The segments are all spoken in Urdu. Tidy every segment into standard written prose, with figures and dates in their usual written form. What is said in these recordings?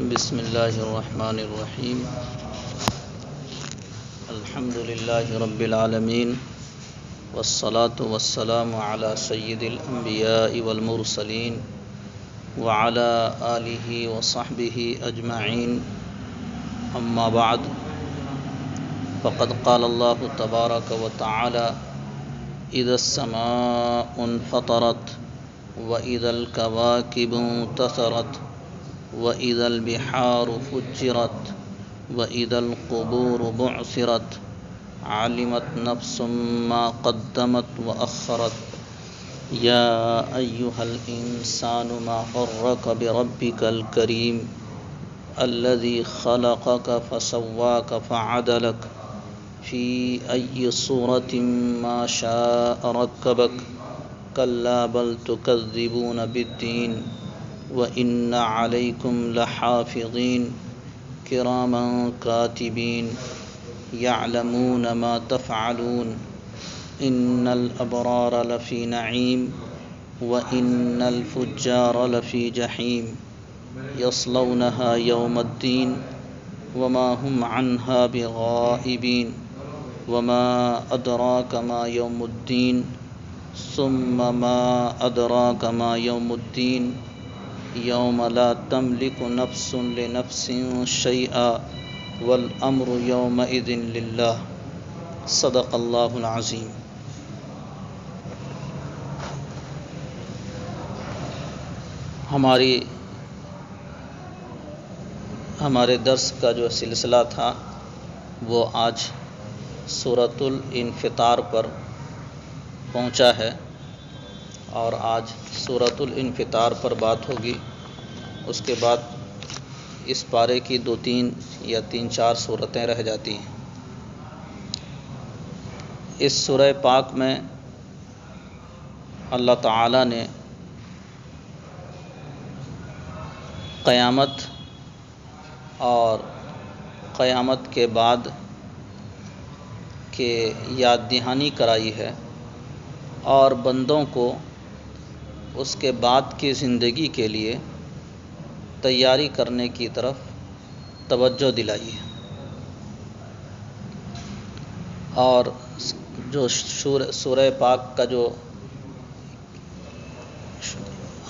بسم اللہ الرحمن الرحیم الحمد للہ رب العالمین والصلاة والسلام علی سید الانبیاء والمرسلین وعلی آلہ وصحبہ اجمعین اما بعد فقد قال اللہ تبارک وتعالی اذا السماء انفطرت واذا الكواكب انتثرت وَإِذَا الْبِحَارُ فُجِّرَتْ وَإِذَا الْقُبُورُ بُعْثِرَتْ عَلِمَتْ نَفْسٌ مَّا قَدَّمَتْ وَأَخَّرَتْ يَا أَيُّهَا الْإِنسَانُ مَا غَرَّكَ بِرَبِّكَ الْكَرِيمِ الَّذِي خَلَقَكَ فَسَوَّاكَ فَعَدَلَكَ فِي أَيِّ صُورَةٍ مَّا شَاءَ رَكَّبَكَ كَلَّا بَلْ تُكَذِّبُونَ بِالدِّينِ وَإِنَّ عَلَيْكُمْ لَحَافِظِينَ كِرَامًا كَاتِبِينَ يَعْلَمُونَ مَا تَفْعَلُونَ إِنَّ الْأَبْرَارَ لَفِي نَعِيمٍ وَإِنَّ الْفُجَّارَ لَفِي جَحِيمٍ يَصْلَوْنَهَا يَوْمَ الدِّينِ وَمَا هُمْ عَنْهَا بِغَائِبِينَ وَمَا أَدْرَاكَ مَا يَوْمُ الدِّينِ ثُمَّ مَا أَدْرَاكَ مَا يَوْمُ الدِّينِ يَوْمَ لَا تَمْلِكُ نَفْسٌ لِنَفْسٍ شَيْئًا وَالْأَمْرُ يَوْمَئِذٍ لِلَّهِ صدق اللہ العظیم۔ ہمارے درس کا جو سلسلہ تھا وہ آج سورۃ الانفطار پر پہنچا ہے اور آج سورۃ الانفطار پر بات ہوگی۔ اس کے بعد اس پارے کی 2-3 یا 3-4 صورتیں رہ جاتی ہیں۔ اس سورہ پاک میں اللہ تعالی نے قیامت اور قیامت کے بعد کے یاد دہانی کرائی ہے اور بندوں کو اس کے بعد کی زندگی کے لیے تیاری کرنے کی طرف توجہ دلائی ہے۔ اور جو سورہ پاک کا جو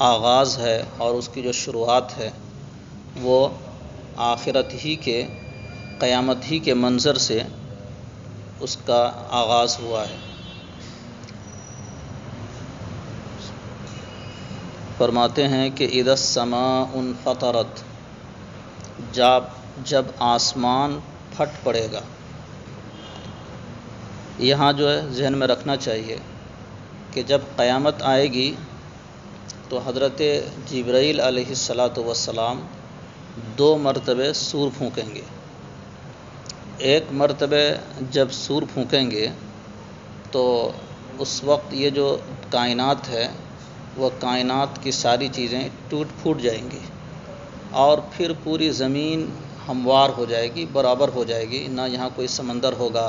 آغاز ہے اور اس کی جو شروعات ہے وہ آخرت ہی کے قیامت ہی کے منظر سے اس کا آغاز ہوا ہے۔ فرماتے ہیں کہ اذا السماء انفطرت، جب آسمان پھٹ پڑے گا۔ یہاں جو ہے ذہن میں رکھنا چاہیے کہ جب قیامت آئے گی تو حضرت جبرائیل علیہ السلام 2 مرتبہ سور پھونکیں گے۔ ایک مرتبہ جب سور پھونکیں گے تو اس وقت یہ جو کائنات ہے وہ کائنات کی ساری چیزیں ٹوٹ پھوٹ جائیں گی اور پھر پوری زمین ہموار ہو جائے گی، برابر ہو جائے گی، نہ یہاں کوئی سمندر ہوگا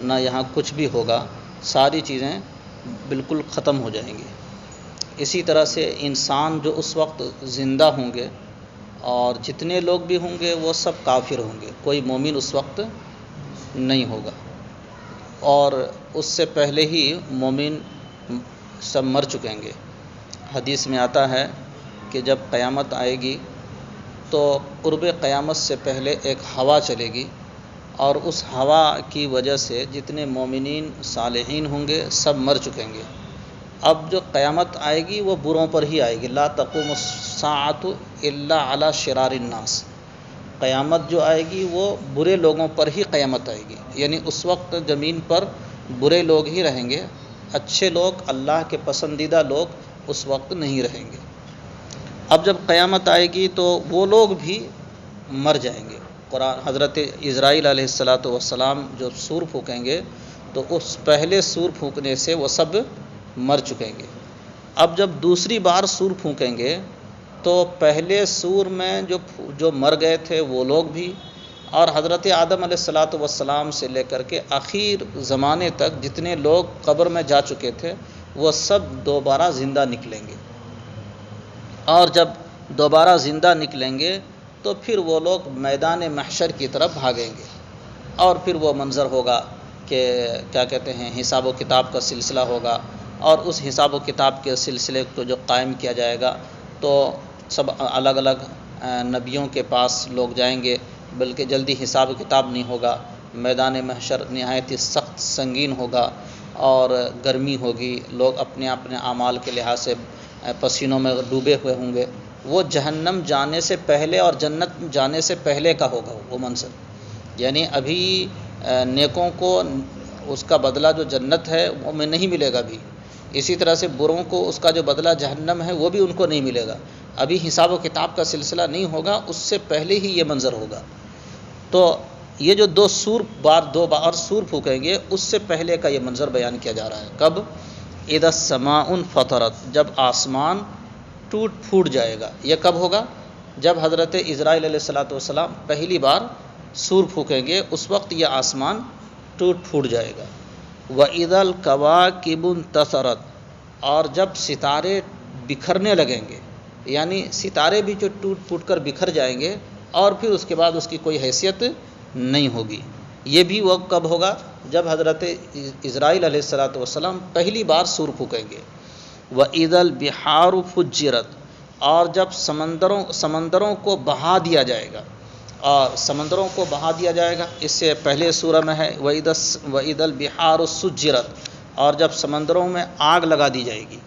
نہ یہاں کچھ بھی ہوگا، ساری چیزیں بالکل ختم ہو جائیں گی۔ اسی طرح سے انسان جو اس وقت زندہ ہوں گے اور جتنے لوگ بھی ہوں گے وہ سب کافر ہوں گے، کوئی مومن اس وقت نہیں ہوگا، اور اس سے پہلے ہی مومن سب مر چکیں گے۔ حدیث میں آتا ہے کہ جب قیامت آئے گی تو قرب قیامت سے پہلے ایک ہوا چلے گی اور اس ہوا کی وجہ سے جتنے مومنین صالحین ہوں گے سب مر چکیں گے۔ اب جو قیامت آئے گی وہ بروں پر ہی آئے گی۔ لا تقوم الساعة الا علی شرار الناس، قیامت جو آئے گی وہ برے لوگوں پر ہی قیامت آئے گی، یعنی اس وقت زمین پر برے لوگ ہی رہیں گے، اچھے لوگ اللہ کے پسندیدہ لوگ اس وقت نہیں رہیں گے۔ اب جب قیامت آئے گی تو وہ لوگ بھی مر جائیں گے۔ قرآن حضرت عزرائیل علیہ السلام جو سور پھونکیں گے تو اس پہلے سور پھونکنے سے وہ سب مر چکیں گے۔ اب جب دوسری بار سور پھونکیں گے تو پہلے سور میں جو مر گئے تھے وہ لوگ بھی، اور حضرت آدم علیہ السلام سے لے کر کے آخر زمانے تک جتنے لوگ قبر میں جا چکے تھے وہ سب دوبارہ زندہ نکلیں گے۔ اور جب دوبارہ زندہ نکلیں گے تو پھر وہ لوگ میدان محشر کی طرف بھاگیں گے، اور پھر وہ منظر ہوگا کہ کیا کہتے ہیں حساب و کتاب کا سلسلہ ہوگا، اور اس حساب و کتاب کے سلسلے کو جو قائم کیا جائے گا تو سب الگ الگ نبیوں کے پاس لوگ جائیں گے، بلکہ جلدی حساب و کتاب نہیں ہوگا، میدان محشر نہایت ہی سخت سنگین ہوگا اور گرمی ہوگی، لوگ اپنے اپنے اعمال کے لحاظ سے پسینوں میں ڈوبے ہوئے ہوں گے۔ وہ جہنم جانے سے پہلے اور جنت جانے سے پہلے کا ہوگا وہ منظر، یعنی ابھی نیکوں کو اس کا بدلہ جو جنت ہے وہ میں نہیں ملے گا ابھی، اسی طرح سے بروں کو اس کا جو بدلہ جہنم ہے وہ بھی ان کو نہیں ملے گا، ابھی حساب و کتاب کا سلسلہ نہیں ہوگا، اس سے پہلے ہی یہ منظر ہوگا۔ تو یہ جو دو بار سور پھونکیں گے، اس سے پہلے کا یہ منظر بیان کیا جا رہا ہے۔ کب؟ اذا السماء انفطرت، جب آسمان ٹوٹ پھوٹ جائے گا۔ یہ کب ہوگا؟ جب حضرت عزرائیل علیہ السلام پہلی بار سور پھونکیں گے، اس وقت یہ آسمان ٹوٹ پھوٹ جائے گا۔ وَإِذَا الْكَوَاكِبُ انتَثَرَتْ، اور جب ستارے بکھرنے لگیں گے، یعنی ستارے بھی جو ٹوٹ پھوٹ کر بکھر جائیں گے اور پھر اس کے بعد اس کی کوئی حیثیت نہیں ہوگی۔ یہ بھی وہ کب ہوگا؟ جب حضرت عزرائیل علیہ السلام پہلی بار سور پھونکیں گے۔ وَإِذَا الْبِحَارُ فُجِّرَتْ، اور جب سمندروں کو بہا دیا جائے گا، اور سمندروں کو بہا دیا جائے گا، اس سے پہلے سورہ میں ہے وَإِذَا الْبِحَارُ سُجِّرَتْ، اور جب سمندروں میں آگ لگا دی جائے گی۔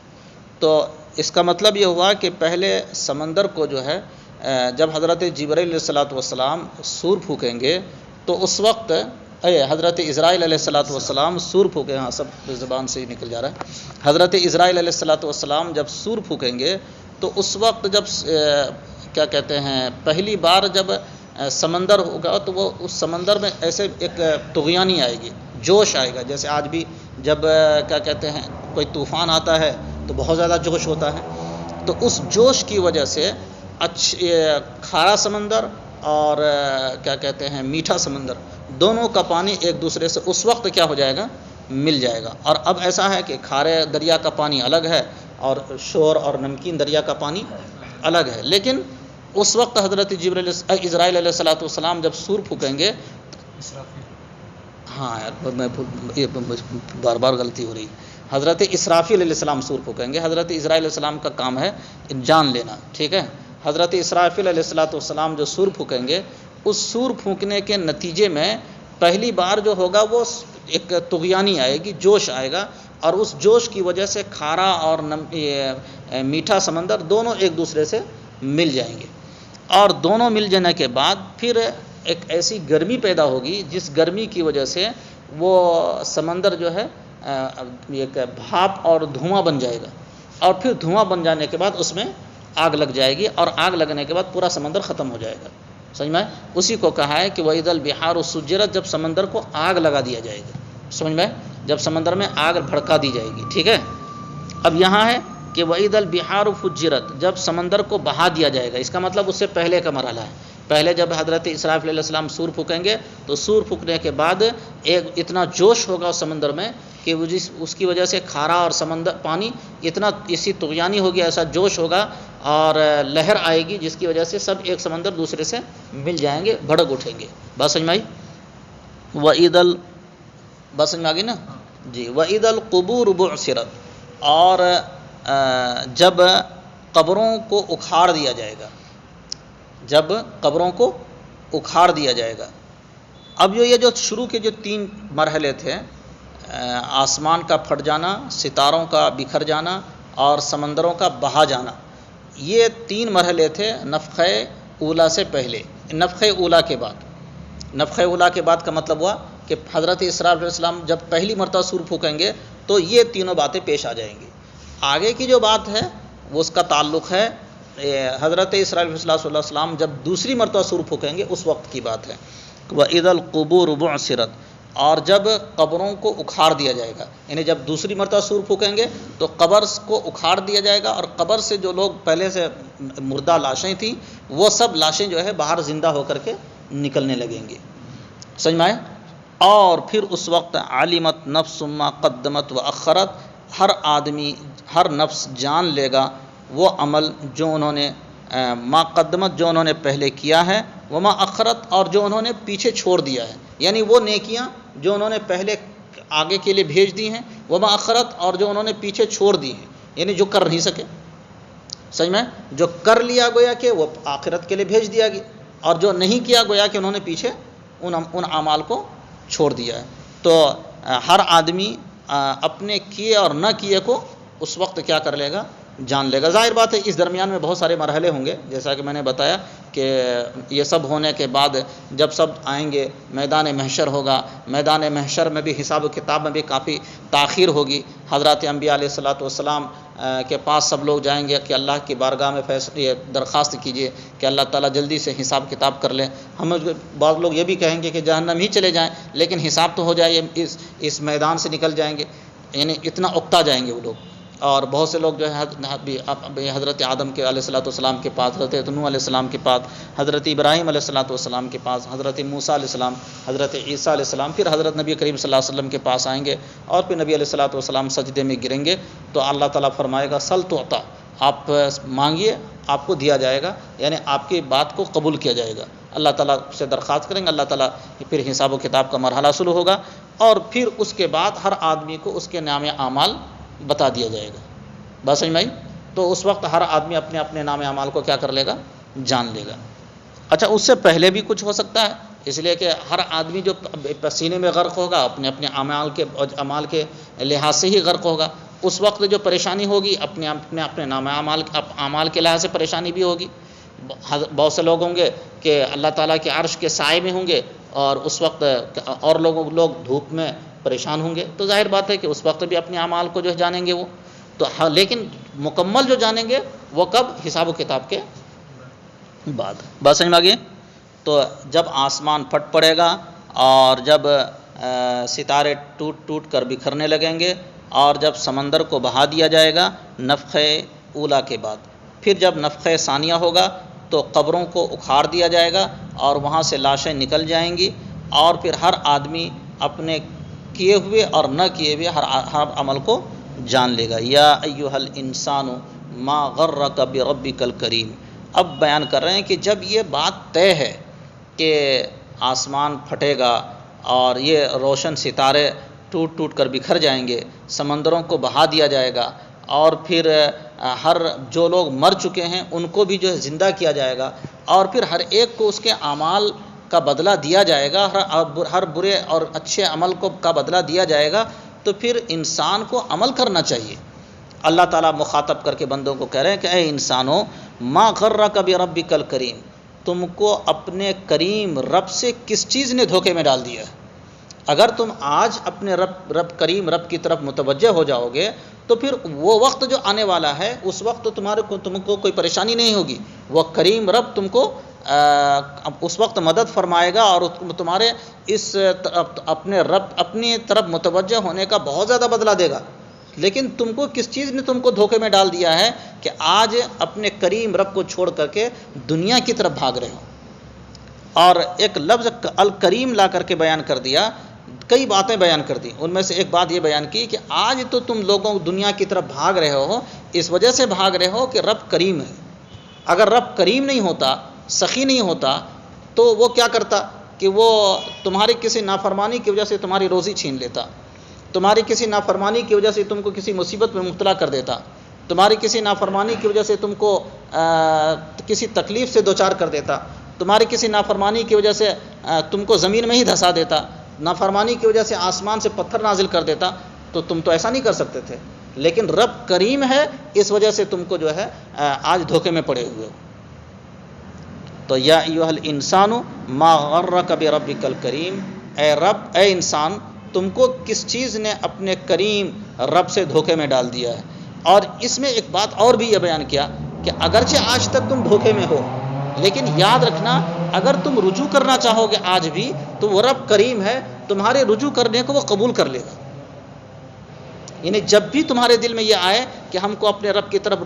تو اس کا مطلب یہ ہوا کہ پہلے سمندر کو جو ہے جب حضرت جبرائیل علیہ السلام سور پھونکیں گے تو اس وقت حضرت عزرائیل علیہ السلام سور پھونکیں، ہاں سب زبان سے ہی نکل جا رہا ہے، حضرت عزرائیل علیہ السلام جب سور پھونکیں گے تو اس وقت جب کیا کہتے ہیں پہلی بار جب سمندر ہوگا تو وہ اس سمندر میں ایسے ایک طغیانی آئے گی، جوش آئے گا، جیسے آج بھی جب کیا کہتے ہیں کوئی طوفان آتا ہے تو بہت زیادہ جوش ہوتا ہے، تو اس جوش کی وجہ سے کھارا سمندر اور کیا کہتے ہیں میٹھا سمندر، دونوں کا پانی ایک دوسرے سے اس وقت کیا ہو جائے گا؟ مل جائے گا۔ اور اب ایسا ہے کہ کھارے دریا کا پانی الگ ہے اور شور اور نمکین دریا کا پانی الگ ہے، لیکن اس وقت حضرت عزرائیل علیہ السلام جب سور پھونکیں گے، ہاں یار میں بار بار غلطی ہو رہی، حضرت اسرافیل علیہ السلام سور پھونکیں گے، حضرت عزرائیل علیہ السلام کا کام ہے جان لینا، ٹھیک ہے؟ حضرت اسرافیل علیہ السلام جو سور پھونکیں گے، اس سور پھونکنے کے نتیجے میں پہلی بار جو ہوگا وہ ایک طغیانی آئے گی، جوش آئے گا، اور اس جوش کی وجہ سے کھارا اور میٹھا سمندر دونوں ایک دوسرے سے مل جائیں گے، اور دونوں مل جانے کے بعد پھر ایک ایسی گرمی پیدا ہوگی جس گرمی کی وجہ سے وہ سمندر جو ہے ایک بھاپ اور دھواں بن جائے گا، اور پھر دھواں بن جانے کے بعد اس میں آگ لگ جائے گی، اور آگ لگنے کے بعد پورا سمندر ختم ہو جائے گا۔ سمجھ میں؟ اسی کو کہا ہے کہ وَإِذَا الْبِحَارُ سُجِّرَتْ، جب سمندر کو آگ لگا دیا جائے گا، سمجھ میں؟ جب سمندر میں آگ بھڑکا دی جائے گی، ٹھیک ہے؟ اب یہاں ہے کہ وَإِذَا الْبِحَارُ فُجِّرَتْ، جب سمندر کو بہا دیا جائے گا، اس کا مطلب اس سے پہلے کا مرحلہ ہے۔ پہلے جب حضرت اسرافیل علیہ السلام سور پھونکیں گے تو سور پھونکنے کے بعد ایک اتنا جوش ہوگا اس سمندر میں کہ اس کی وجہ سے کھارا اور سمندر پانی اتنا اسی طغیانی ہوگی، ایسا جوش ہوگا اور لہر آئے گی جس کی وجہ سے سب ایک سمندر دوسرے سے مل جائیں گے، بھڑک اٹھیں گے۔ بات سمجھ میں آئی؟ بات سمجھ میں آ گئی نا جی؟ وَإِذَا الْقُبُورُ بُعْثِرَتْ، اور جب قبروں کو اکھاڑ دیا جائے گا، جب قبروں کو اکھاڑ دیا جائے گا۔ اب یہ جو شروع کے جو 3 مرحلے تھے، آسمان کا پھٹ جانا، ستاروں کا بکھر جانا اور سمندروں کا بہا جانا، یہ 3 مرحلے تھے نفخہ اولا سے پہلے۔ نفخہ اولا کے بعد، نفخہ اولا کے بعد کا مطلب ہوا کہ حضرت اسرافیل علیہ السلام جب پہلی مرتبہ سور پھونکیں گے تو یہ تینوں باتیں پیش آ جائیں گی۔ آگے کی جو بات ہے وہ اس کا تعلق ہے حضرت اسرافیل صلی اللہ علیہ وسلم جب دوسری مرتبہ سور پھونکیں گے اس وقت کی بات ہے۔ وَإِذَا الْقُبُورُ بُعْثِرَتْ، اور جب قبروں کو اکھاڑ دیا جائے گا، یعنی جب دوسری مرتبہ سور پھونکیں گے تو قبر کو اکھاڑ دیا جائے گا، اور قبر سے جو لوگ پہلے سے مردہ لاشیں تھیں وہ سب لاشیں جو ہے باہر زندہ ہو کر کے نکلنے لگیں گے۔ سمجھ میں آئے؟ اور پھر اس وقت علمت نفس ما قدمت وأخرت، ہر آدمی، ہر نفس جان لے گا وہ عمل جو انہوں نے ما قدمت جو انہوں نے پہلے کیا ہے، وما اخرت اور جو انہوں نے پیچھے چھوڑ دیا ہے، یعنی وہ نیکیاں جو انہوں نے پہلے آگے کے لیے بھیج دی ہیں، وما اخرت اور جو انہوں نے پیچھے چھوڑ دی ہیں، یعنی جو کر نہیں سکے، سمجھ میں جو کر لیا گویا کہ وہ آخرت کے لیے بھیج دیا گیا، اور جو نہیں کیا گویا کہ انہوں نے پیچھے ان اعمال کو چھوڑ دیا ہے۔ تو ہر آدمی اپنے کیے اور نہ کیے کو اس وقت کیا کر لے گا، جان لے گا۔ ظاہر بات ہے اس درمیان میں بہت سارے مرحلے ہوں گے، جیسا کہ میں نے بتایا کہ یہ سب ہونے کے بعد جب سب آئیں گے میدان محشر ہوگا، میدان محشر میں بھی حساب و کتاب میں بھی کافی تاخیر ہوگی۔ حضرات انبیاء علیہ الصلاۃ والسلام کے پاس سب لوگ جائیں گے کہ اللہ کی بارگاہ میں درخواست کیجیے کہ اللہ تعالیٰ جلدی سے حساب کتاب کر لیں۔ ہم بعض لوگ یہ بھی کہیں گے کہ جہنم ہی چلے جائیں، لیکن حساب تو ہو جائے، اس میدان سے نکل جائیں گے، یعنی اتنا اکتا جائیں گے وہ لوگ۔ اور بہت سے لوگ جو ہے حضرت آدم کے علیہ الصلاۃ والسلام کے پاس، حضرت نوح علیہ السلام کے پاس، حضرت ابراہیم علیہ الصلاۃ والسلام کے پاس، حضرت موسیٰ علیہ السلام، حضرت عیسیٰ علیہ السلام، پھر حضرت نبی کریم صلی اللہ علیہ وسلم کے پاس آئیں گے، اور پھر نبی علیہ الصلاۃ والسلام سجدے میں گریں گے تو اللہ تعالیٰ فرمائے گا سل تعطیٰ، آپ مانگیے آپ کو دیا جائے گا، یعنی آپ کی بات کو قبول کیا جائے گا۔ اللہ تعالیٰ سے درخواست کریں گے، اللہ تعالیٰ پھر حساب و کتاب کا مرحلہ شروع ہوگا، اور پھر اس کے بعد ہر آدمی کو اس کے نام اعمال بتا دیا جائے گا۔ بات سمجھ میں آئی؟ تو اس وقت ہر آدمی اپنے اپنے نام اعمال کو کیا کر لے گا، جان لے گا۔ اچھا، اس سے پہلے بھی کچھ ہو سکتا ہے، اس لیے کہ ہر آدمی جو پسینے میں غرق ہوگا اپنے اپنے اعمال کے لحاظ سے ہی غرق ہوگا، اس وقت جو پریشانی ہوگی اپنے نام اعمال کے لحاظ سے پریشانی بھی ہوگی۔ بہت سے لوگ ہوں گے کہ اللہ تعالیٰ کے عرش کے سائے میں ہوں گے، اور اس وقت اور لوگ دھوپ میں پریشان ہوں گے، تو ظاہر بات ہے کہ اس وقت بھی اپنے اعمال کو جو جانیں گے وہ تو، لیکن مکمل جو جانیں گے وہ کب، حساب و کتاب کے بعد۔ بات سمجھ میں آ گئی؟ تو جب آسمان پھٹ پڑے گا اور جب ستارے ٹوٹ ٹوٹ کر بکھرنے لگیں گے، اور جب سمندر کو بہا دیا جائے گا نفخہ اولا کے بعد، پھر جب نفخہ ثانیہ ہوگا تو قبروں کو اکھاڑ دیا جائے گا اور وہاں سے لاشیں نکل جائیں گی، اور پھر ہر آدمی اپنے کیے ہوئے اور نہ کیے ہوئے ہر عمل کو جان لے گا۔ یا ایھا الانسان ما غرک بربک الکریم۔ اب بیان کر رہے ہیں کہ جب یہ بات طے ہے کہ آسمان پھٹے گا اور یہ روشن ستارے ٹوٹ ٹوٹ کر بکھر جائیں گے، سمندروں کو بہا دیا جائے گا، اور پھر ہر جو لوگ مر چکے ہیں ان کو بھی جو ہے زندہ کیا جائے گا، اور پھر ہر ایک کو اس کے اعمال کا بدلہ دیا جائے گا، ہر برے اور اچھے عمل کا بدلہ دیا جائے گا، تو پھر انسان کو عمل کرنا چاہیے۔ اللہ تعالیٰ مخاطب کر کے بندوں کو کہہ رہے ہیں کہ اے انسانو ما غرک بربک الکریم، تم کو اپنے کریم رب سے کس چیز نے دھوکے میں ڈال دیا ہے؟ اگر تم آج اپنے رب کریم رب کی طرف متوجہ ہو جاؤ گے تو پھر وہ وقت جو آنے والا ہے اس وقت تم کو کوئی پریشانی نہیں ہوگی، وہ کریم رب تم کو اس وقت مدد فرمائے گا اور تمہارے اس اپنی طرف متوجہ ہونے کا بہت زیادہ بدلہ دے گا۔ لیکن تم کو کس چیز نے تم کو دھوکے میں ڈال دیا ہے کہ آج اپنے کریم رب کو چھوڑ کر کے دنیا کی طرف بھاگ رہے ہو؟ اور ایک لفظ الکریم لا کر کے بیان کر دیا، کئی باتیں بیان کر دی، ان میں سے ایک بات یہ بیان کی کہ آج تو تم لوگوں دنیا کی طرف بھاگ رہے ہو، اس وجہ سے بھاگ رہے ہو کہ رب کریم ہے۔ اگر رب کریم نہیں ہوتا، سخی نہیں ہوتا، تو وہ کیا کرتا کہ وہ تمہاری کسی نافرمانی کی وجہ سے تمہاری روزی چھین لیتا، تمہاری کسی نافرمانی کی وجہ سے تم کو کسی مصیبت میں مبتلا کر دیتا، تمہاری کسی نافرمانی کی وجہ سے تم کو کسی تکلیف سے دوچار کر دیتا، تمہاری کسی نافرمانی کی وجہ سے تم کو زمین میں ہی دھسا دیتا، نافرمانی کی وجہ سے آسمان سے پتھر نازل کر دیتا، تو تم تو ایسا نہیں کر سکتے تھے۔ لیکن رب کریم ہے، اس وجہ سے تم کو جو ہے آج دھوکے میں پڑے ہوئے ہو۔ تو یا ایھا الانسان ما غرک بربک الکریم، اے رب، اے انسان، تم کو کس چیز نے اپنے کریم رب سے دھوکے میں ڈال دیا ہے۔ اور اس میں ایک بات اور بھی یہ بیان کیا کہ اگرچہ آج تک تم دھوکے میں ہو، لیکن یاد رکھنا اگر تم رجوع کرنا چاہو گے آج بھی تو وہ رب کریم ہے، تمہارے رجوع کرنے کو وہ قبول کر لے گا۔ یعنی جب بھی تمہارے دل میں یہ آئے کہ ہم کو اپنے رب کی طرف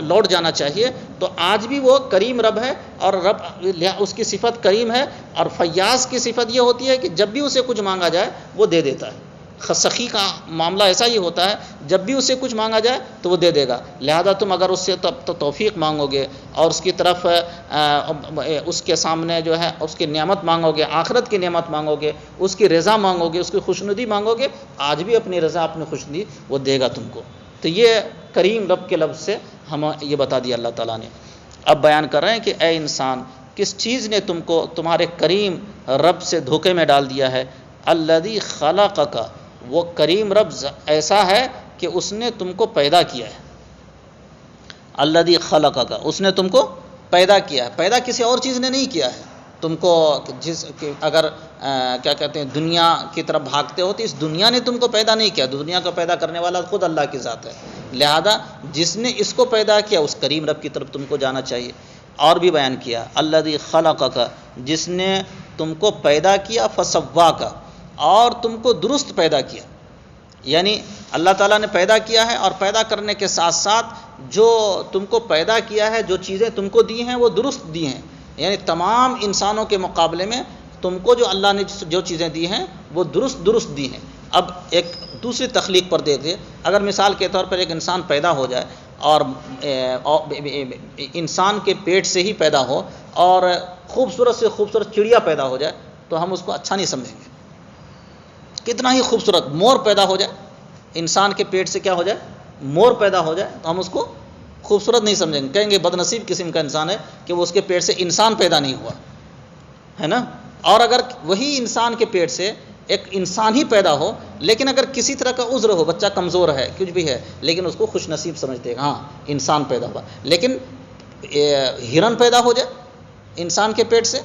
لوٹ جانا چاہیے، تو آج بھی وہ کریم رب ہے، اور رب اس کی صفت کریم ہے، اور فیاض کی صفت یہ ہوتی ہے کہ جب بھی اسے کچھ مانگا جائے وہ دے دیتا ہے۔ سخی کا معاملہ ایسا ہی ہوتا ہے، جب بھی اسے کچھ مانگا جائے تو وہ دے دے گا، لہذا تم اگر اس سے توفیق مانگو گے اور اس کی طرف اس کے سامنے جو ہے اس کی نعمت مانگو گے، آخرت کی نعمت مانگو گے، اس کی رضا مانگو گے، اس کی خوشنودی مانگو گے، آج بھی اپنی رضا اپنی خوشنودی وہ دے گا تم کو۔ تو یہ کریم رب کے لفظ سے ہمیں یہ بتا دیا اللہ تعالیٰ نے۔ اب بیان کر رہے ہیں کہ اے انسان، کس چیز نے تم کو تمہارے کریم رب سے دھوکے میں ڈال دیا ہے؟ الذی خلقک، وہ کریم رب ایسا ہے کہ اس نے تم کو پیدا کیا ہے۔ الذی خلقک، اس نے تم کو پیدا کیا ہے، پیدا کسی اور چیز نے نہیں کیا ہے تم کو۔ اگر کیا کہتے ہیں دنیا کی طرف بھاگتے ہو تو اس دنیا نے تم کو پیدا نہیں کیا، دنیا کو پیدا کرنے والا خود اللہ کی ذات ہے، لہذا جس نے اس کو پیدا کیا اس کریم رب کی طرف تم کو جانا چاہیے۔ اور بھی بیان کیا الذی خلقک، جس نے تم کو پیدا کیا، فسواک، اور تم کو درست پیدا کیا، یعنی اللہ تعالیٰ نے پیدا کیا ہے اور پیدا کرنے کے ساتھ ساتھ جو تم کو پیدا کیا ہے، جو چیزیں تم کو دی ہیں وہ درست دی ہیں، یعنی تمام انسانوں کے مقابلے میں تم کو جو اللہ نے جو چیزیں دی ہیں وہ درست دی ہیں۔ اب ایک دوسری تخلیق پر دیکھیں، اگر مثال کے طور پر ایک انسان پیدا ہو جائے اور انسان کے پیٹ سے ہی پیدا ہو اور خوبصورت سے خوبصورت چڑیا پیدا ہو جائے تو ہم اس کو اچھا نہیں سمجھیں گے۔ کتنا ہی خوبصورت مور پیدا ہو جائے، انسان کے پیٹ سے کیا ہو جائے، مور پیدا ہو جائے، تو ہم اس کو خوبصورت نہیں سمجھیں گے، کہیں گے بد نصیب قسم کا انسان ہے کہ وہ اس کے پیٹ سے انسان پیدا نہیں ہوا ہے نا۔ اور اگر وہی انسان کے پیٹ سے ایک انسان ہی پیدا ہو، لیکن اگر کسی طرح کا عذر ہو، بچہ کمزور ہے، کچھ بھی ہے، لیکن اس کو خوش نصیب سمجھتے ہیں، ہاں انسان پیدا ہوا۔ لیکن ہرن پیدا ہو جائے انسان کے پیٹ سے،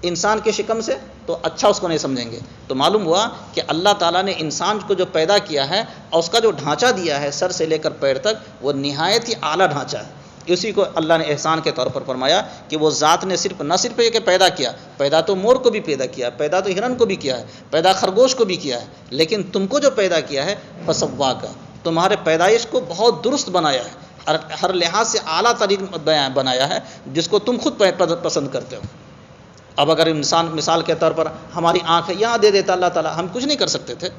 انسان کے شکم سے، تو اچھا اس کو نہیں سمجھیں گے۔ تو معلوم ہوا کہ اللہ تعالیٰ نے انسان کو جو پیدا کیا ہے اور اس کا جو ڈھانچہ دیا ہے سر سے لے کر پیر تک، وہ نہایت ہی اعلیٰ ڈھانچہ ہے۔ اسی کو اللہ نے احسان کے طور پر فرمایا کہ وہ ذات نے نہ صرف یہ کہ پیدا کیا، پیدا تو مور کو بھی پیدا کیا، پیدا تو ہرن کو بھی کیا ہے، پیدا خرگوش کو بھی کیا ہے، لیکن تم کو جو پیدا کیا ہے فسواک، تمہارے پیدائش کو بہت درست بنایا ہے، ہر لحاظ سے اعلیٰ ترین بنایا ہے، جس کو تم خود پسند کرتے ہو۔ اب اگر انسان مثال کے طور پر ہماری آنکھ ہے، یہاں دے دیتا اللہ تعالیٰ، ہم کچھ نہیں کر سکتے تھے،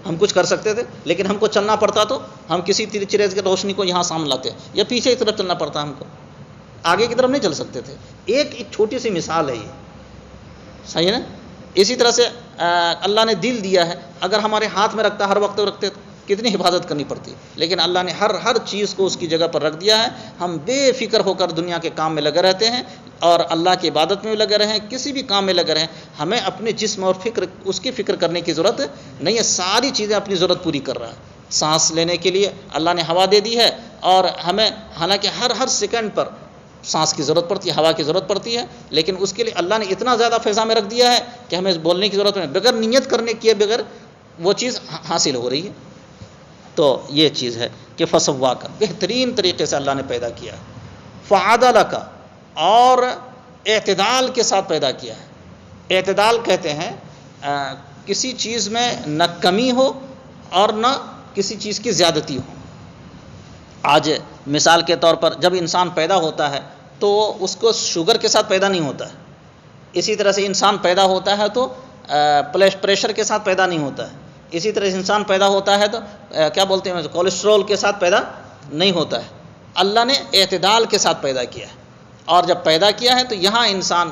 ہم کچھ کر سکتے تھے، لیکن ہم کو چلنا پڑتا تو ہم کسی چرز کی روشنی کو یہاں سامنے لاتے یا پیچھے کی طرف چلنا پڑتا، ہم کو آگے کی طرف نہیں چل سکتے تھے۔ ایک چھوٹی سی مثال ہے یہ، صحیح ہے نا۔ اسی طرح سے اللہ نے دل دیا ہے، اگر ہمارے ہاتھ میں رکھتا ہر وقت رکھتے تو کتنی حفاظت کرنی پڑتی، لیکن اللہ نے ہر چیز کو اس کی جگہ پر رکھ دیا ہے۔ ہم بے فکر ہو کر دنیا کے کام میں لگے رہتے ہیں اور اللہ کی عبادت میں بھی لگے رہیں، کسی بھی کام میں لگے رہیں، ہمیں اپنے جسم اور اس کی فکر کرنے کی ضرورت نہیں ہے، ساری چیزیں اپنی ضرورت پوری کر رہا ہے۔ سانس لینے کے لیے اللہ نے ہوا دے دی ہے، اور ہمیں حالانکہ ہر سیکنڈ پر سانس کی ضرورت پڑتی ہے، ہوا کی ضرورت پڑتی ہے، لیکن اس کے لیے اللہ نے اتنا زیادہ فضا میں رکھ دیا ہے کہ ہمیں بولنے کی ضرورت نہیں، بغیر نیت کرنے کے بغیر وہ چیز حاصل ہو رہی ہے۔ تو یہ چیز ہے کہ فسواک، بہترین طریقے سے اللہ نے پیدا کیا، فعدلک، اور اعتدال کے ساتھ پیدا کیا ہے۔ اعتدال کہتے ہیں کسی چیز میں نہ کمی ہو اور نہ کسی چیز کی زیادتی ہو۔ آج مثال کے طور پر جب انسان پیدا ہوتا ہے تو اس کو شوگر کے ساتھ پیدا نہیں ہوتا ہے، اسی طرح سے انسان پیدا ہوتا ہے تو پریشر کے ساتھ پیدا نہیں ہوتا ہے، اسی طرح سے انسان پیدا ہوتا ہے تو کیا بولتے ہیں کولیسٹرول کے ساتھ پیدا نہیں ہوتا ہے۔ اللہ نے اعتدال کے ساتھ پیدا کیا ہے، اور جب پیدا کیا ہے تو یہاں انسان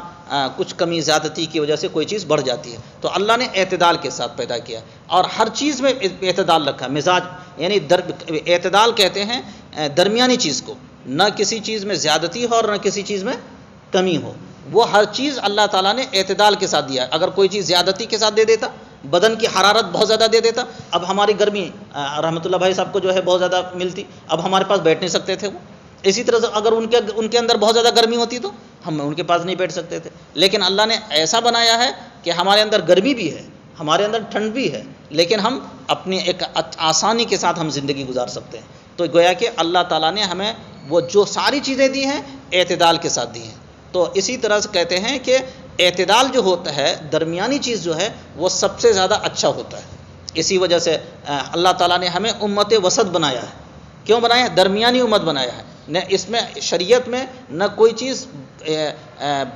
کچھ کمی زیادتی کی وجہ سے کوئی چیز بڑھ جاتی ہے، تو اللہ نے اعتدال کے ساتھ پیدا کیا، اور ہر چیز میں اعتدال رکھا، مزاج یعنی اعتدال کہتے ہیں درمیانی چیز کو، نہ کسی چیز میں زیادتی ہو اور نہ کسی چیز میں کمی ہو، وہ ہر چیز اللہ تعالیٰ نے اعتدال کے ساتھ دیا ہے۔ اگر کوئی چیز زیادتی کے ساتھ دے دیتا، بدن کی حرارت بہت زیادہ دے دیتا، اب ہماری گرمی رحمۃ اللہ بھائی صاحب کو جو ہے بہت زیادہ ملتی، اب ہمارے پاس بیٹھ نہیں سکتے تھے وہ، اسی طرح سے اگر ان کے اندر بہت زیادہ گرمی ہوتی تو ہم ان کے پاس نہیں بیٹھ سکتے تھے، لیکن اللہ نے ایسا بنایا ہے کہ ہمارے اندر گرمی بھی ہے، ہمارے اندر ٹھنڈ بھی ہے، لیکن ہم اپنی ایک آسانی کے ساتھ ہم زندگی گزار سکتے ہیں۔ تو گویا کہ اللہ تعالیٰ نے ہمیں وہ جو ساری چیزیں دی ہیں اعتدال کے ساتھ دی ہیں۔ تو اسی طرح سے کہتے ہیں کہ اعتدال جو ہوتا ہے، درمیانی چیز جو ہے وہ سب سے زیادہ اچھا ہوتا ہے۔ اسی وجہ سے اللہ تعالیٰ نے ہمیں امت وسط بنایا ہے۔ کیوں بنایا ہے؟ درمیانی امت بنایا ہے، نہ اس میں شریعت میں نہ کوئی چیز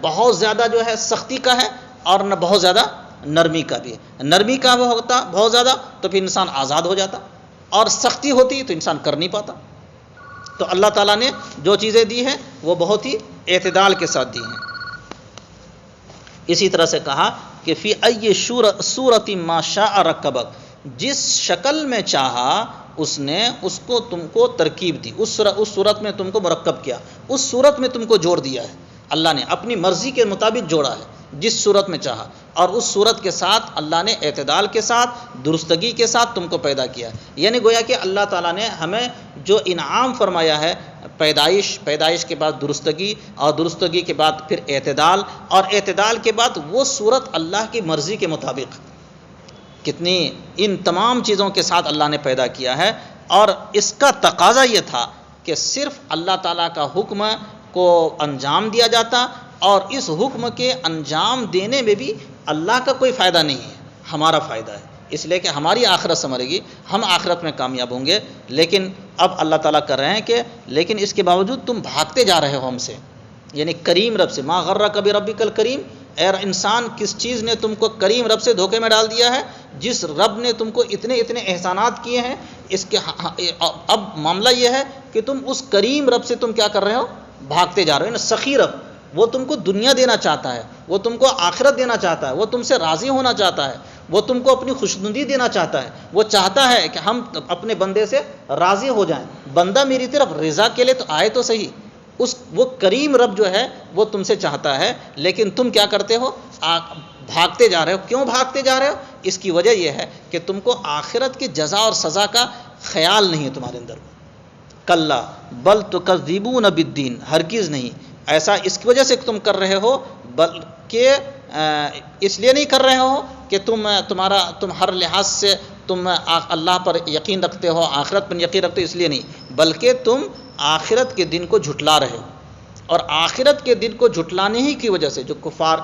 بہت زیادہ جو ہے سختی کا ہے اور نہ بہت زیادہ نرمی کا بھی ہے۔ نرمی کا وہ ہوتا بہت زیادہ تو پھر انسان آزاد ہو جاتا، اور سختی ہوتی تو انسان کر نہیں پاتا۔ تو اللہ تعالیٰ نے جو چیزیں دی ہیں وہ بہت ہی اعتدال کے ساتھ دی ہیں۔ اسی طرح سے کہا کہ فی ای صورت ما شاء رکبک، جس شکل میں چاہا اس نے اس کو تم کو ترکیب دی، اس صورت میں تم کو مرکب کیا، اس صورت میں تم کو جوڑ دیا ہے۔ اللہ نے اپنی مرضی کے مطابق جوڑا ہے جس صورت میں چاہا، اور اس صورت کے ساتھ اللہ نے اعتدال کے ساتھ درستگی کے ساتھ تم کو پیدا کیا ہے۔ یعنی گویا کہ اللہ تعالیٰ نے ہمیں جو انعام فرمایا ہے، پیدائش کے بعد درستگی، اور درستگی کے بعد پھر اعتدال، اور اعتدال کے بعد وہ صورت اللہ کی مرضی کے مطابق، کتنی ان تمام چیزوں کے ساتھ اللہ نے پیدا کیا ہے۔ اور اس کا تقاضا یہ تھا کہ صرف اللہ تعالیٰ کا حکم کو انجام دیا جاتا، اور اس حکم کے انجام دینے میں بھی اللہ کا کوئی فائدہ نہیں ہے، ہمارا فائدہ ہے، اس لیے کہ ہماری آخرت سنورے گی، ہم آخرت میں کامیاب ہوں گے۔ لیکن اب اللہ تعالیٰ کر رہے ہیں کہ لیکن اس کے باوجود تم بھاگتے جا رہے ہو ہم سے، یعنی کریم رب سے۔ ما غرک بربک الکریم، اے انسان کس چیز نے تم کو کریم رب سے دھوکے میں ڈال دیا ہے؟ جس رب نے تم کو اتنے احسانات کیے ہیں، اس کے اب معاملہ یہ ہے کہ تم اس کریم رب سے تم کیا کر رہے ہو؟ بھاگتے جا رہے ہو۔ سخی رب، وہ تم کو دنیا دینا چاہتا ہے، وہ تم کو آخرت دینا چاہتا ہے، وہ تم سے راضی ہونا چاہتا ہے، وہ تم کو اپنی خوشنودی دینا چاہتا ہے، وہ چاہتا ہے کہ ہم اپنے بندے سے راضی ہو جائیں، بندہ میری طرف رضا کے لیے تو آئے تو صحیح۔ وہ کریم رب جو ہے وہ تم سے چاہتا ہے، لیکن تم کیا کرتے ہو؟ بھاگتے جا رہے ہو۔ کیوں بھاگتے جا رہے ہو؟ اس کی وجہ یہ ہے کہ تم کو آخرت کی جزا اور سزا کا خیال نہیں ہے تمہارے اندر۔ کلا بل تکذبون بالدین، ہرگز نہیں، ایسا اس کی وجہ سے تم کر رہے ہو، بلکہ اس لیے نہیں کر رہے ہو کہ تم ہر لحاظ سے تم اللہ پر یقین رکھتے ہو، آخرت پر یقین رکھتے ہو، اس لیے نہیں، بلکہ تم آخرت کے دن کو جھٹلا رہے ہو۔ اور آخرت کے دن کو جھٹلانے ہی کی وجہ سے جو کفار،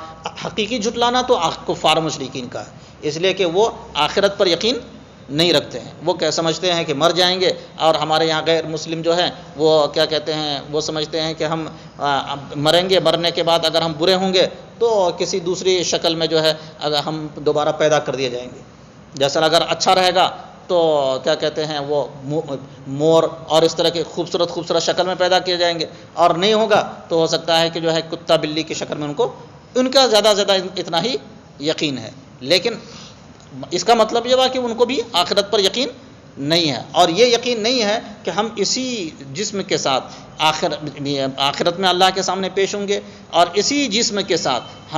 حقیقی جھٹلانا تو کفار مشرکین کا ہے، اس لیے کہ وہ آخرت پر یقین نہیں رکھتے ہیں، وہ کیا سمجھتے ہیں کہ مر جائیں گے، اور ہمارے یہاں غیر مسلم جو ہیں وہ کیا کہتے ہیں، وہ سمجھتے ہیں کہ ہم مریں گے، مرنے کے بعد اگر ہم برے ہوں گے تو کسی دوسری شکل میں جو ہے اگر ہم دوبارہ پیدا کر دیے جائیں گے، جیسا اگر اچھا رہے گا تو کیا کہتے ہیں وہ مور اور اس طرح کے خوبصورت شکل میں پیدا کیے جائیں گے، اور نہیں ہوگا تو ہو سکتا ہے کہ جو ہے کتا بلی کی شکل میں ان کا زیادہ اتنا ہی یقین ہے۔ لیکن اس کا مطلب یہ ہوا کہ ان کو بھی آخرت پر یقین نہیں ہے، اور یہ یقین نہیں ہے کہ ہم اسی جسم کے ساتھ آخرت میں اللہ کے سامنے پیش ہوں گے، اور اسی جسم کے ساتھ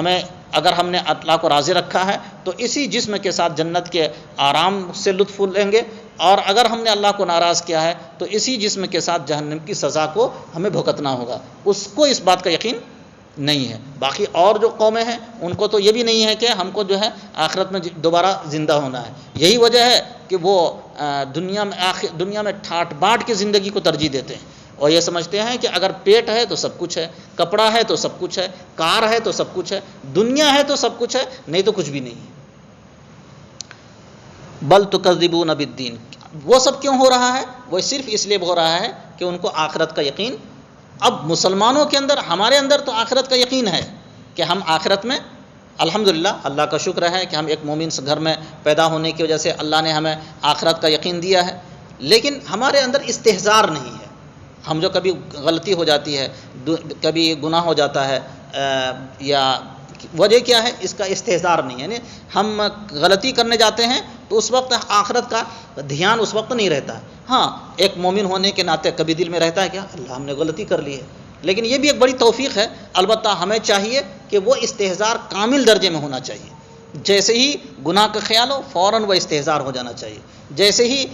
اگر ہم نے اللہ کو راضی رکھا ہے تو اسی جسم کے ساتھ جنت کے آرام سے لطف لیں گے، اور اگر ہم نے اللہ کو ناراض کیا ہے تو اسی جسم کے ساتھ جہنم کی سزا کو ہمیں بھگتنا ہوگا۔ اس کو اس بات کا یقین نہیں ہے۔ باقی اور جو قومیں ہیں ان کو تو یہ بھی نہیں ہے کہ ہم کو جو ہے آخرت میں دوبارہ زندہ ہونا ہے۔ یہی وجہ ہے کہ وہ دنیا میں ٹھاٹ باٹ کی زندگی کو ترجیح دیتے ہیں، اور یہ سمجھتے ہیں کہ اگر پیٹ ہے تو سب کچھ ہے، کپڑا ہے تو سب کچھ ہے، کار ہے تو سب کچھ ہے، دنیا ہے تو سب کچھ ہے، نہیں تو کچھ بھی نہیں ہے۔ بل تکذبون بالدین، وہ سب کیوں ہو رہا ہے؟ وہ صرف اس لیے ہو رہا ہے کہ ان کو آخرت کا یقین، اب مسلمانوں کے اندر، ہمارے اندر تو آخرت کا یقین ہے کہ ہم آخرت میں الحمدللہ، اللہ کا شکر ہے کہ ہم ایک مومن گھر میں پیدا ہونے کی وجہ سے اللہ نے ہمیں آخرت کا یقین دیا ہے، لیکن ہمارے اندر استحضار نہیں ہے۔ ہم جو کبھی غلطی ہو جاتی ہے، کبھی گناہ ہو جاتا ہے، یا وجہ کیا ہے؟ اس کا استحضار نہیں ہے، یعنی ہم غلطی کرنے جاتے ہیں تو اس وقت آخرت کا دھیان اس وقت نہیں رہتا ہے۔ ہاں، ایک مومن ہونے کے ناطے کبھی دل میں رہتا ہے کہ اللہ ہم نے غلطی کر لی ہے، لیکن یہ بھی ایک بڑی توفیق ہے۔ البتہ ہمیں چاہیے کہ وہ استحضار کامل درجے میں ہونا چاہیے، جیسے ہی گناہ کا خیال ہو فوراً وہ استحضار ہو جانا چاہیے، جیسے ہی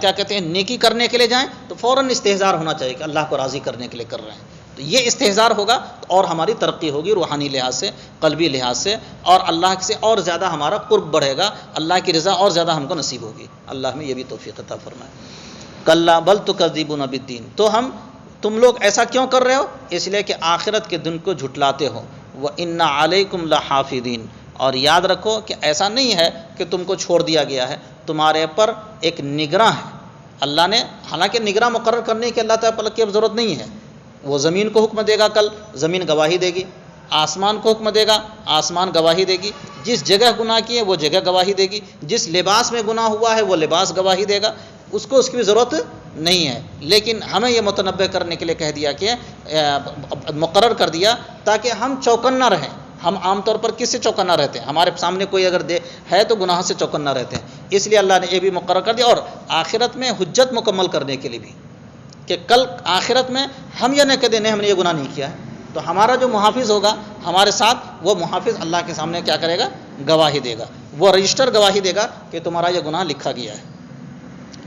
کیا کہتے ہیں نیکی کرنے کے لیے جائیں تو فوراً استحضار ہونا چاہیے کہ اللہ کو راضی کرنے کے لیے کر رہے ہیں۔ تو یہ استحضار ہوگا اور ہماری ترقی ہوگی روحانی لحاظ سے، قلبی لحاظ سے، اور اللہ سے اور زیادہ ہمارا قرب بڑھے گا، اللہ کی رضا اور زیادہ ہم کو نصیب ہوگی۔ اللہ ہمیں یہ بھی توفیق عطا فرمائے۔ کلا بل تکذبون بالدین، تو تم لوگ ایسا کیوں کر رہے ہو؟ اس لیے کہ آخرت کے دن کو جھٹلاتے ہو۔ وَإِنَّ عَلَيْكُمْ لَحَافِظِينَ، اور یاد رکھو کہ ایسا نہیں ہے کہ تم کو چھوڑ دیا گیا ہے، تمہارے پر ایک نگراں ہے۔ اللہ نے حالانکہ نگراں مقرر کرنے کی اللہ تعالیٰ کی اب ضرورت نہیں ہے، وہ زمین کو حکم دے گا، کل زمین گواہی دے گی، آسمان کو حکم دے گا، آسمان گواہی دے گی، جس جگہ گناہ کیے وہ جگہ گواہی دے گی، جس لباس میں گناہ ہوا ہے وہ لباس گواہی دے گا، اس کو اس کی بھی ضرورت نہیں ہے۔ لیکن ہمیں یہ متنبع کرنے کے لیے کہہ دیا کہ مقرر کر دیا تاکہ ہم چوکن نہ رہیں۔ ہم عام طور پر کس سے چوکن نہ رہتے ہیں؟ ہمارے سامنے کوئی اگر ہے تو گناہ سے چوکن نہ رہتے ہیں۔ اس لیے اللہ نے یہ بھی مقرر کر دیا، اور آخرت میں حجت مکمل کرنے کے لیے بھی، کہ کل آخرت میں ہم یہ نہ کہہ دیں نہیں ہم نے یہ گناہ نہیں کیا ہے، تو ہمارا جو محافظ ہوگا ہمارے ساتھ، وہ محافظ اللہ کے سامنے کیا کرے گا؟ گواہی دے گا، وہ رجسٹر گواہی دے گا کہ تمہارا یہ گناہ لکھا گیا ہے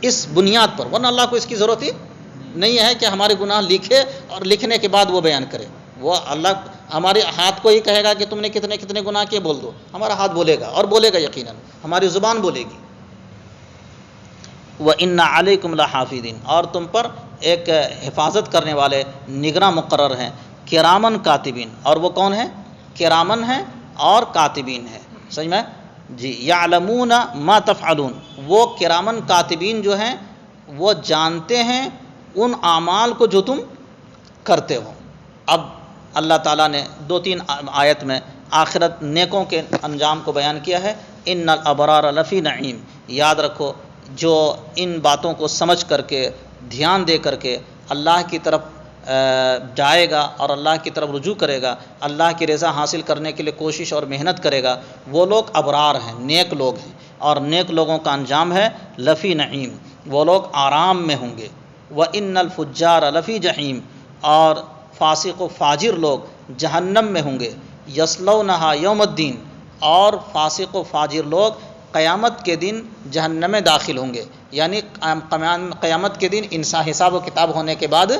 اس بنیاد پر۔ ورنہ اللہ کو اس کی ضرورت ہی نہیں ہے کہ ہمارے گناہ لکھے اور لکھنے کے بعد وہ بیان کرے۔ وہ اللہ ہمارے ہاتھ کو ہی کہے گا کہ تم نے کتنے کتنے گناہ کیے بول دو، ہمارا ہاتھ بولے گا، اور بولے گا یقیناً، ہماری زبان بولے گی۔ وَإِنَّ عَلَيْكُمْ لَحَافِظِينَ، اور تم پر ایک حفاظت کرنے والے نگراں مقرر ہیں، کرامن کاتبین، اور وہ کون ہیں؟ کرامن ہیں اور کاتبین ہیں، سمجھ میں جی؟ یعلمون ما تفعلون، وہ کرامن کاتبین جو ہیں وہ جانتے ہیں ان اعمال کو جو تم کرتے ہو۔ اب اللہ تعالیٰ نے 2-3 آیت میں آخرت نیکوں کے انجام کو بیان کیا ہے۔ ان الابرار لفی نعیم، یاد رکھو جو ان باتوں کو سمجھ کر کے، دھیان دے کر کے اللہ کی طرف جائے گا اور اللہ کی طرف رجوع کرے گا، اللہ کی رضا حاصل کرنے کے لیے کوشش اور محنت کرے گا، وہ لوگ ابرار ہیں، نیک لوگ ہیں، اور نیک لوگوں کا انجام ہے لفی نعیم، وہ لوگ آرام میں ہوں گے۔ وَإِنَّ الْفُجَّارَ لَفِي جَحِيمٍ، اور فاسق و فاجر لوگ جہنم میں ہوں گے۔ یصلونها یوم الدین، اور فاسق و فاجر لوگ قیامت کے دن جہنم میں داخل ہوں گے، یعنی قیامت کے دن حساب و کتاب ہونے کے بعد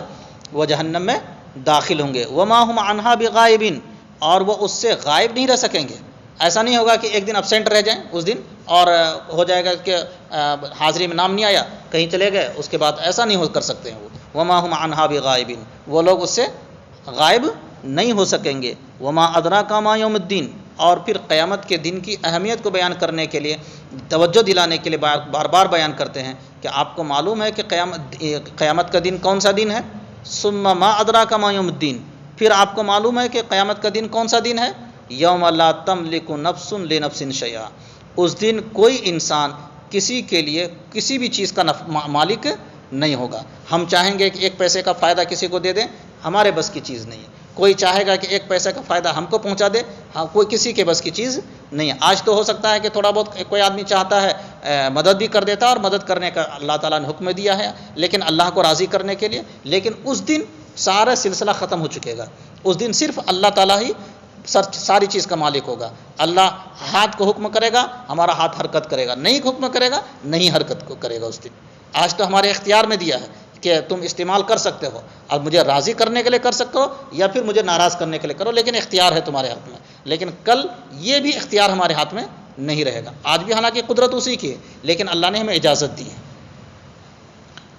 وہ جہنم میں داخل ہوں گے۔ وما هم عنها بغائبین، اور وہ اس سے غائب نہیں رہ سکیں گے۔ ایسا نہیں ہوگا کہ ایک دن ابسینٹ رہ جائیں اس دن، اور ہو جائے گا کہ حاضری میں نام نہیں آیا، کہیں چلے گئے، اس کے بعد ایسا نہیں ہو کر سکتے ہیں وہ۔ وما هم عنها بغائبین، وہ لوگ اس سے غائب نہیں ہو سکیں گے۔ وما ادراک ما یوم الدین، اور پھر قیامت کے دن کی اہمیت کو بیان کرنے کے لیے، توجہ دلانے کے لیے بار بار بیان کرتے ہیں کہ آپ کو معلوم ہے کہ قیامت کا دن کون سا دن ہے؟ ثم ما ادراک ما یوم الدین، پھر آپ کو معلوم ہے کہ قیامت کا دن کون سا دن ہے؟ یوم لا تملک نفس لنفس شیئا، اس دن کوئی انسان کسی کے لیے کسی بھی چیز کا مالک نہیں ہوگا۔ ہم چاہیں گے کہ ایک پیسے کا فائدہ کسی کو دے دیں، ہمارے بس کی چیز نہیں ہے۔ کوئی چاہے گا کہ ایک پیسے کا فائدہ ہم کو پہنچا دے، کوئی کسی کے بس کی چیز نہیں ہے۔ آج تو ہو سکتا ہے کہ تھوڑا بہت کوئی آدمی چاہتا ہے مدد بھی کر دیتا ہے، اور مدد کرنے کا اللہ تعالیٰ نے حکم دیا ہے، لیکن اللہ کو راضی کرنے کے لیے۔ لیکن اس دن سارا سلسلہ ختم ہو چکے گا، اس دن صرف اللہ تعالیٰ ہی ساری چیز کا مالک ہوگا۔ اللہ ہاتھ کو حکم کرے گا، ہمارا ہاتھ حرکت کرے گا، نہیں حکم کرے گا نہیں حرکت کو کرے گا اس دن۔ آج تو ہمارے اختیار میں دیا ہے کہ تم استعمال کر سکتے ہو، اب مجھے راضی کرنے کے لیے کر سکتے ہو یا پھر مجھے ناراض کرنے کے لیے کرو، لیکن اختیار ہے تمہارے ہاتھ میں۔ لیکن کل یہ بھی اختیار ہمارے ہاتھ میں نہیں رہے گا۔ آج بھی حالانکہ قدرت اسی کی ہے، لیکن اللہ نے ہمیں اجازت دی ہے۔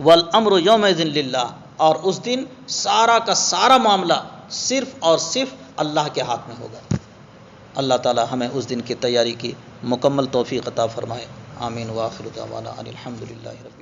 والامر یومئذ للہ، اور اس دن سارا کا سارا معاملہ صرف اور صرف اللہ کے ہاتھ میں ہوگا۔ اللہ تعالی ہمیں اس دن کی تیاری کی مکمل توفیق عطا فرمائے۔ آمین۔ وآخر دعوانا ان الحمد للہ رب